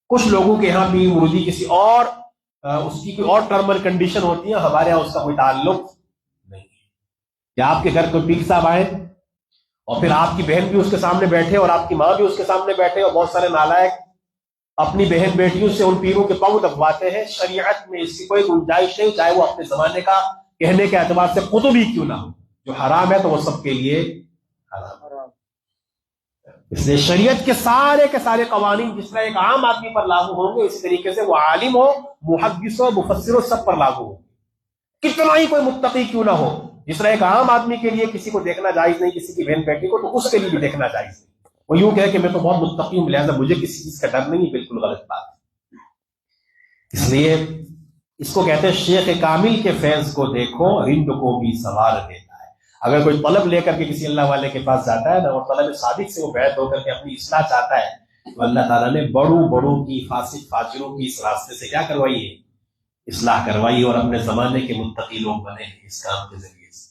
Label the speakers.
Speaker 1: کچھ لوگوں کے یہاں پیر مرودی کسی اور اس کی کوئی اور ٹرم اینڈ کنڈیشن ہوتی ہے، ہمارے یہاں اس کا کوئی تعلق نہیں ہے. کہ آپ کے گھر کوئی پیر صاحب آئے اور پھر آپ کی بہن بھی اس کے سامنے بیٹھے اور آپ کی ماں بھی اس کے سامنے بیٹھے، اور بہت سارے نالائق اپنی بہن بیٹیوں سے ان پیروں کے پاؤں دبواتے ہیں. شریعت میں اس کی کوئی گنجائش نہیں، چاہے وہ اپنے زمانے کا کہنے کے اعتبار سے قطب ہی کیوں نہ ہو. جو حرام ہے تو وہ سب کے لیے حرام. اس لیے شریعت کے سارے قوانین جس طرح ایک عام آدمی پر لاگو ہوں گے، اسی طریقے سے وہ عالم ہو، محدث ہو، مفسر ہو، سب پر لاگو ہو. کتنا ہی کوئی متقی کیوں نہ ہو، جس طرح ایک عام آدمی کے لیے کسی کو دیکھنا جائز نہیں، کسی کی بہن بیٹی کو، تو اس کے لیے بھی دیکھنا جائز نہیں. وہ یوں کہے کہ میں تو بہت متقی ہوں لہٰذا مجھے کسی چیز کا ڈر نہیں، بالکل غلط بات. اس لیے اس کو کہتے ہیں شیخ کامل کے فیض کو دیکھو رند کو بھی سوار دیتا ہے. اگر کوئی طلب لے کر کے کسی اللہ والے کے پاس جاتا ہے نا، اور طلب صادق سے وہ بیعت ہو کر کے اپنی اصلاح چاہتا ہے، تو اللہ تعالیٰ نے بڑوں کی فاسق فاجروں کی اس راستے سے کیا کروائی ہے؟ اصلاح کروائی، اور اپنے زمانے کے متقی لوگ بنے ہیں اس کام کے ذریعے سے.